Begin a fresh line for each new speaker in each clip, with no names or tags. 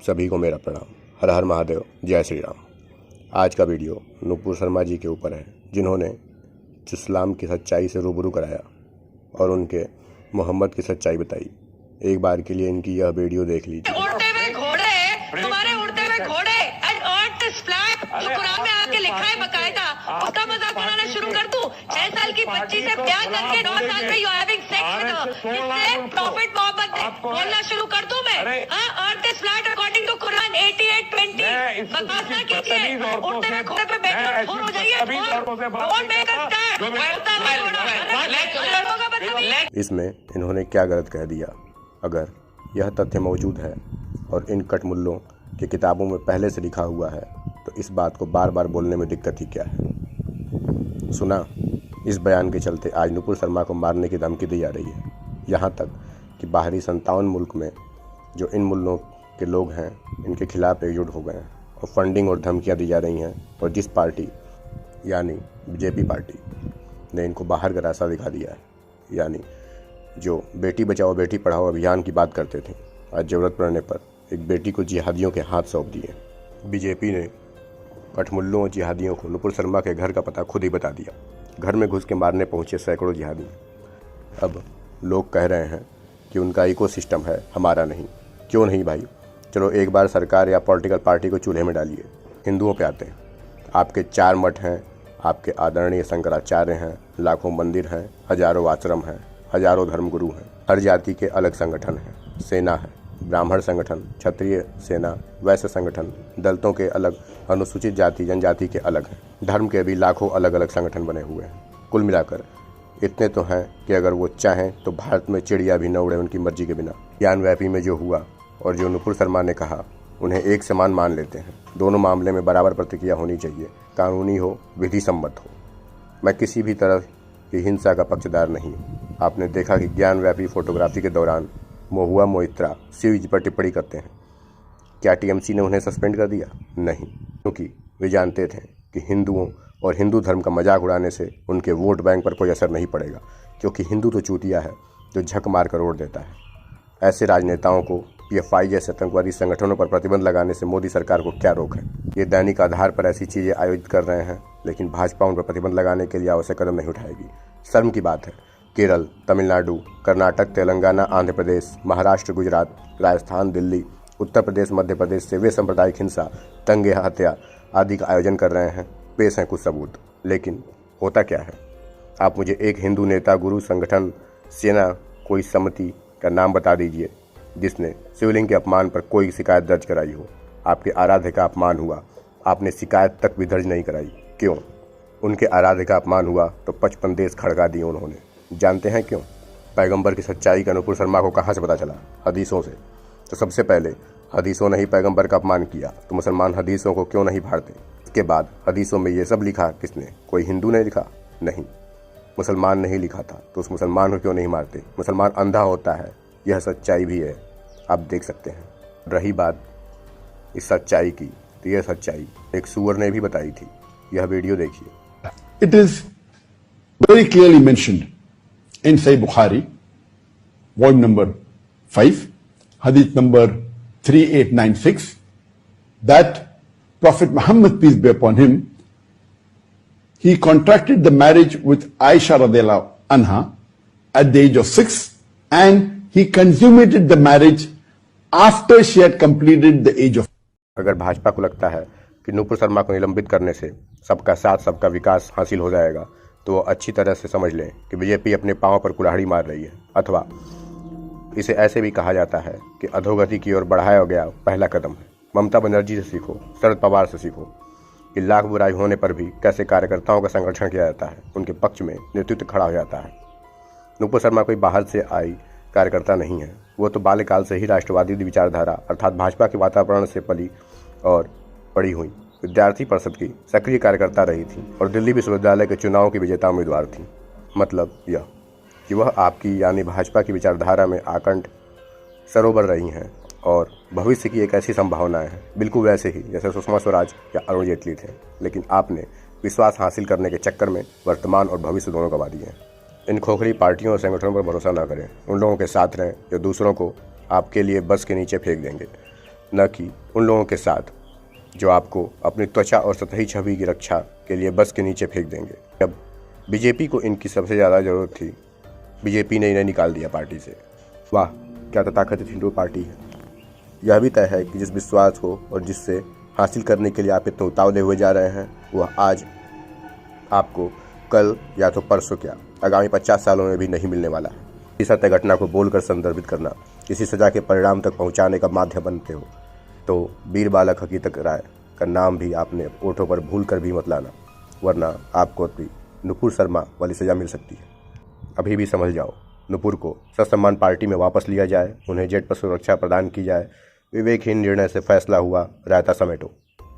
सभी को मेरा प्रणाम। हर हर महादेव, जय श्री राम। आज का वीडियो नुपुर शर्मा जी के ऊपर है, जिन्होंने इस्लाम की सच्चाई से रूबरू कराया और उनके मोहम्मद की सच्चाई बताई। एक बार के लिए इनकी यह वीडियो देख लीजिए।
उड़ते हुए घोड़े, तुम्हारे उड़ते हुए घोड़े एंड अर्थ दिस फ्लैग, जो कुरान में आके लिखा है बकायदा, उसका मजाक बनाना शुरू कर दूं। 6 साल की बच्ची से प्यार करके 9 साल में you are having sex with her, इससे प्रॉफिट मोहम्मद ने बोलना शुरू कर दूं मैं। हां, earth this flat according to Quran 88:20। बकवास ना कीजिए, उड़ते हुए घोड़े पे बैठकर फोन हो जाइए। Don't make a stand.
इसमें इन्होंने क्या गलत कह दिया? अगर यह तथ्य मौजूद है और इन कटमुल्लों की किताबों में पहले से लिखा हुआ है, तो इस बात को बार बार बोलने में दिक्कत ही क्या है? सुना, इस बयान के चलते आज नुपुर शर्मा को मारने की धमकी दी जा रही है। यहाँ तक कि बाहरी 57 मुल्क में जो इन मुल्कों के लोग हैं, इनके खिलाफ एकजुट हो गए हैं और फंडिंग और धमकियाँ दी जा रही हैं। और जिस पार्टी यानी बीजेपी पार्टी ने इनको बाहर का रास्ता दिखा दिया है, यानी जो बेटी बचाओ बेटी पढ़ाओ अभियान की बात करते थे, आज ज़रूरत पड़ने पर एक बेटी को जिहादियों के हाथ सौंप दिए। बीजेपी ने कठमुल्लों और जिहादियों को नुपुर शर्मा के घर का पता खुद ही बता दिया। घर में घुस के मारने पहुंचे सैकड़ों जिहादी। अब लोग कह रहे हैं कि उनका इकोसिस्टम है, हमारा नहीं। क्यों नहीं भाई? चलो एक बार सरकार या पॉलिटिकल पार्टी को चूल्हे में डालिए। हिंदुओं पे आते हैं। आपके 4 मठ हैं, आपके आदरणीय शंकराचार्य हैं, लाखों मंदिर हैं, हजारों आश्रम हैं, हजारों धर्मगुरु हैं, हर जाति के अलग संगठन हैं, सेना है, ब्राह्मण संगठन, क्षत्रिय सेना, वैश्य संगठन, दलितों के अलग, अनुसूचित जाति जनजाति के अलग हैं, धर्म के भी लाखों अलग अलग संगठन बने हुए हैं। कुल मिलाकर इतने तो हैं कि अगर वो चाहें तो भारत में चिड़िया भी न उड़े उनकी मर्जी के बिना। ज्ञानव्यापी में जो हुआ और जो नुपुर शर्मा ने कहा, उन्हें एक समान मान लेते हैं। दोनों मामले में बराबर प्रतिक्रिया होनी चाहिए, कानूनी हो, विधि सम्मत हो। मैं किसी भी तरह की हिंसा का पक्षधर नहीं। आपने देखा कि ज्ञानव्यापी फोटोग्राफी के दौरान महुआ मोइत्रा शिव जी पर टिप्पणी करते हैं। क्या टीएमसी ने उन्हें सस्पेंड कर दिया? नहीं, क्योंकि वे जानते थे कि हिंदुओं और हिंदू धर्म का मजाक उड़ाने से उनके वोट बैंक पर कोई असर नहीं पड़ेगा, क्योंकि हिंदू तो चूतिया है जो झक मार कर ओढ़ देता है। ऐसे राजनेताओं को पीएफआई जैसे आतंकवादी संगठनों पर प्रतिबंध लगाने से मोदी सरकार को क्या रोक है? ये दैनिक आधार पर ऐसी चीज़ें आयोजित कर रहे हैं, लेकिन भाजपा उन पर प्रतिबंध लगाने के लिए आवश्यक कदम नहीं उठाएगी। शर्म की बात है, केरल, तमिलनाडु, कर्नाटक, तेलंगाना, आंध्र प्रदेश, महाराष्ट्र, गुजरात, राजस्थान, दिल्ली, उत्तर प्रदेश, मध्य प्रदेश से वे सांप्रदायिक हिंसा, दंगे, हत्या आदि का आयोजन कर रहे हैं। पेश हैं कुछ सबूत, लेकिन होता क्या है? आप मुझे एक हिंदू नेता, गुरु, संगठन, सेना, कोई समिति का नाम बता दीजिए जिसने शिवलिंग के अपमान पर कोई शिकायत दर्ज कराई हो। आपके आराध्य का अपमान हुआ, आपने शिकायत तक भी दर्ज नहीं कराई। क्यों? उनके आराध्य का अपमान हुआ तो 55 देश खड़का दिए उन्होंने। जानते हैं क्यों? पैगंबर की सच्चाई का नुपुर शर्मा को कहाँ से पता चला? हदीसों से। तो सबसे पहले हदीसों ने ही पैगंबर का अपमान किया, तो मुसलमान हदीसों को क्यों नहीं फाड़ते? इसके बाद हदीसों में ये सब लिखा किसने? कोई हिंदू ने लिखा? नहीं, मुसलमान ने ही लिखा था, तो उस मुसलमान को क्यों नहीं मारते? मुसलमान अंधा होता है, यह सच्चाई भी है, आप देख सकते हैं। रही बात इस सच्चाई की, तो यह सच्चाई एक सूअर ने भी बताई थी। यह वीडियो देखिए।
It is very clearly mentioned in Sahih Bukhari volume number 5 hadith number 3896 that Prophet Muhammad, peace be upon him, he contracted the marriage with Aisha radiallahu anha at the age of 6 and he consummated the marriage after she had completed the age of।
अगर भाजपा को लगता है कि नुपुर शर्मा को निलंबित करने से सबका साथ सबका विकास हासिल हो जाएगा, तो वो अच्छी तरह से समझ लें कि बीजेपी अपने पांव पर कुल्हाड़ी मार रही है। अथवा इसे ऐसे भी कहा जाता है कि अधोगति की ओर बढ़ाया गया पहला कदम है। ममता बनर्जी से सीखो, शरद पवार से सीखो कि लाख बुराई होने पर भी कैसे कार्यकर्ताओं का संरक्षण किया जाता है, उनके पक्ष में नेतृत्व खड़ा हो जाता है। नुपुर शर्मा कोई बाहर से आई कार्यकर्ता नहीं है। वो तो बाल्यकाल से ही राष्ट्रवादी विचारधारा अर्थात भाजपा के वातावरण से पली और बड़ी हुई विद्यार्थी परिषद की सक्रिय कार्यकर्ता रही थी और दिल्ली विश्वविद्यालय के चुनाव की विजेता उम्मीदवार थी। मतलब यह कि वह आपकी यानी भाजपा की विचारधारा में आकंठ सरोवर रही हैं और भविष्य की एक ऐसी संभावनाएं हैं, बिल्कुल वैसे ही जैसे सुषमा स्वराज या अरुण जेटली थे। लेकिन आपने विश्वास हासिल करने के चक्कर में वर्तमान और भविष्य दोनों गंवा दिए हैं। इन खोखली पार्टियों और संगठनों पर भरोसा न करें। उन लोगों के साथ रहें जो दूसरों को आपके लिए बस के नीचे फेंक देंगे। न कि उन लोगों के साथ जो आपको अपनी त्वचा और सतही छवि की रक्षा के लिए बस के नीचे फेंक देंगे। जब बीजेपी को इनकी सबसे ज़्यादा ज़रूरत थी, बीजेपी ने इन्हें निकाल दिया पार्टी से। वाह, क्या तथाकथित हिंदू पार्टी है। यह भी तय है कि जिस विश्वास को और जिससे हासिल करने के लिए आप इतने उतावले हुए जा रहे हैं, वह आज आपको कल या तो परसों क्या आगामी 50 सालों में भी नहीं मिलने वाला है। इस सत्य घटना को बोलकर संदर्भित करना किसी सजा के परिणाम तक पहुंचाने का माध्यम बनते हो तो वीर बालक हकीकत राय का नाम भी आपने ओठों पर भूल कर भी मत लाना, वरना आपको अपनी नुपुर शर्मा वाली सजा मिल सकती है। अभी भी समझ जाओ, नुपुर को ससम्मान पार्टी में वापस लिया जाए, उन्हें जेट पर सुरक्षा प्रदान की जाए। विवेकहीन निर्णय से फैसला हुआ, रायता समेटो,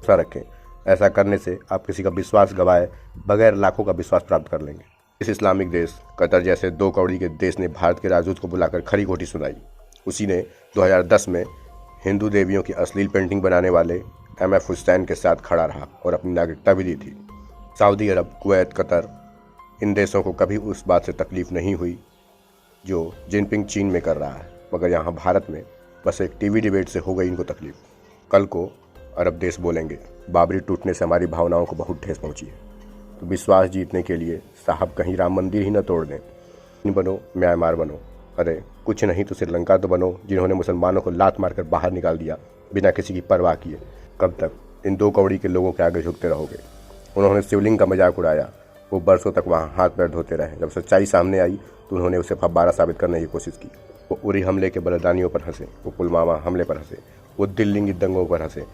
सा रखें। ऐसा करने से आप किसी का विश्वास गवाए बगैर लाखों का विश्वास प्राप्त कर लेंगे। इस इस्लामिक देश कतर जैसे 2 कौड़ी के देश ने भारत के राजदूत को बुलाकर खरी खोटी सुनाई। उसी ने 2010 में हिंदू देवियों की अश्लील पेंटिंग बनाने वाले MF हुसैन के साथ खड़ा रहा और अपनी नागरिकता भी दी थी। सऊदी अरब, कुवैत, कतर, इन देशों को कभी उस बात से तकलीफ नहीं हुई जो जिनपिंग चीन में कर रहा है, मगर यहाँ भारत में बस एक टीवी डिबेट से हो गई इनको तकलीफ। कल को अरब देश बोलेंगे बाबरी टूटने से हमारी भावनाओं को बहुत ठेस पहुंची है। तो विश्वास जीतने के लिए साहब कहीं राम मंदिर ही न तोड़ दें। बनो, म्यांमार बनो, अरे कुछ नहीं तो श्रीलंका तो बनो, जिन्होंने मुसलमानों को लात मारकर बाहर निकाल दिया बिना किसी की परवाह किए। कब तक इन 2 कौड़ी के लोगों के आगे झुकते रहोगे? उन्होंने शिवलिंग का मजाक उड़ाया, वो बरसों तक वहाँ हाथ पैर धोते रहे। जब सच्चाई सामने आई तो उन्होंने उसे फब्बारा साबित करने की कोशिश की। वो उरी हमले के बलिदानियों पर हंसे, वो पुलवामा हमले पर हंसे, वो दिल्ली दंगों पर हंसे।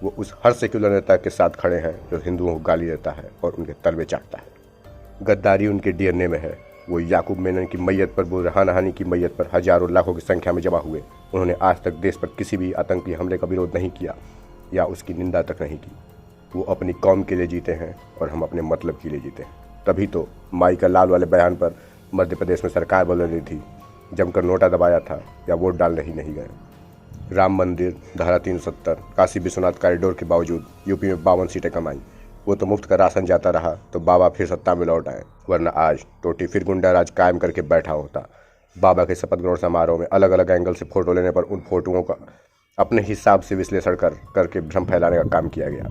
वो उस हर सेक्युलर नेता के साथ खड़े हैं जो हिंदुओं को गाली देता है और उनके तलवे चाटता है। गद्दारी उनके DNA में है। वो याकूब मेनन की मैयत पर, बुरहान हानी की मैयत पर हजारों लाखों की संख्या में जमा हुए। उन्होंने आज तक देश पर किसी भी आतंकी हमले का विरोध नहीं किया या उसकी निंदा तक नहीं की। वो अपनी कौम के लिए जीते हैं और हम अपने मतलब के लिए जीते हैं। तभी तो माई का लाल वाले बयान पर मध्य प्रदेश में सरकार बदल रही थी, जमकर नोटा दबाया था या वोट डालने ही नहीं गए। राम मंदिर, धारा 370, काशी विश्वनाथ कॉरिडोर के बावजूद यूपी में 52 सीटें कमाई। वो तो मुफ्त का राशन जाता रहा तो बाबा फिर सत्ता में लौट आए, वरना आज टोटी फिर गुंडा राज कायम करके बैठा होता। बाबा के शपथ ग्रहण समारोह में अलग अलग एंगल से फोटो लेने पर उन फोटोओं का अपने हिसाब से विश्लेषण करके भ्रम फैलाने का काम किया गया।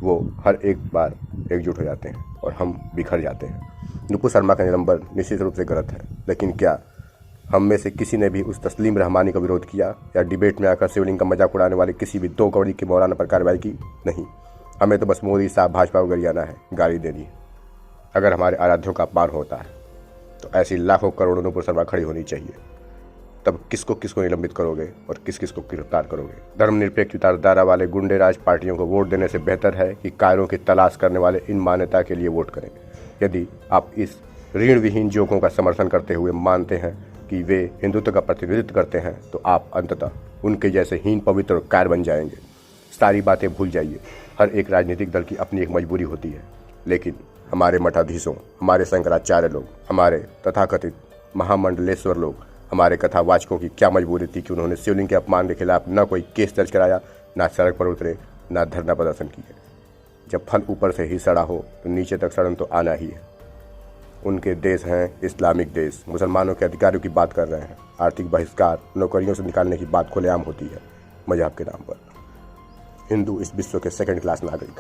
वो हर एक बार एकजुट हो जाते हैं और हम बिखर जाते हैं। नुपुर शर्मा का निलंबन निश्चित रूप से गलत है, लेकिन क्या हम में से किसी ने भी उस तस्लीम रहमानी का विरोध किया या डिबेट में आकर शिवलिंग का मजाक उड़ाने वाले किसी भी 2 कौड़ी के मौलाना पर कार्रवाई की? नहीं। हमें तो बस मोदी साहब भाजपा को गरियाना है, गाली देनी है। अगर हमारे आराध्यों का अपमान होता है तो ऐसी लाखों करोड़ों नुपुर शर्मा खड़ी होनी चाहिए। तब किसको किसको निलंबित करोगे और किस किस को गिरफ्तार करोगे? धर्मनिरपेक्ष विचारधारा वाले गुंडे राज पार्टियों को वोट देने से बेहतर है कि कायरों की तलाश करने वाले इन मान्यता के लिए वोट करें। यदि आप इस ऋण विहीन जोकों का समर्थन करते हुए मानते हैं कि वे हिंदुत्व का प्रतिनिधित्व करते हैं, तो आप अंततः उनके जैसे हीन पवित्र और कायर बन जाएंगे। सारी बातें भूल जाइए। हर एक राजनीतिक दल की अपनी एक मजबूरी होती है, लेकिन हमारे मठाधीशों, हमारे शंकराचार्य लोग, हमारे तथाकथित महामंडलेश्वर लोग, हमारे कथावाचकों की क्या मजबूरी थी कि उन्होंने शिवलिंग के अपमान के खिलाफ न कोई केस दर्ज कराया, ना सड़क पर उतरे, ना धरना प्रदर्शन किए। जब फल ऊपर से ही सड़ा हो तो नीचे तक सड़न तो आना ही है। उनके देश हैं इस्लामिक देश। मुसलमानों के अधिकारों की बात कर रहे हैं। आर्थिक बहिष्कार, नौकरियों से निकालने की बात खुलेआम होती है मजहब के नाम पर। हिंदू इस विश्व के 2nd क्लास नागरिक।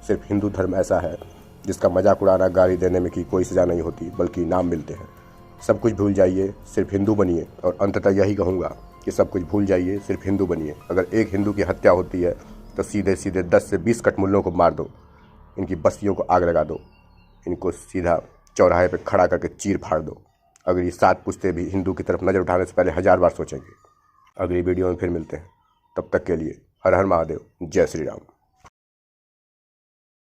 सिर्फ हिंदू धर्म ऐसा है जिसका मजाक उड़ाना, गाली देने में की कोई सजा नहीं होती, बल्कि इनाम मिलते हैं। सब कुछ भूल जाइए, सिर्फ हिंदू बनिए। और अंततः यही कहूँगा कि सब कुछ भूल जाइए, सिर्फ हिंदू बनिए। अगर एक हिंदू की हत्या होती है तो सीधे सीधे 10 से 20 कटमुल्लों को मार दो, इनकी बस्तियों को आग लगा दो, इनको सीधा चौराहे पे खड़ा करके चीर फाड़ दो। अगर ये 7 पुश्ते भी हिंदू की तरफ नज़र उठाने से पहले 1000 बार सोचेंगे। अगली वीडियो में फिर मिलते हैं, तब तक के लिए हर हर महादेव, जय श्री राम।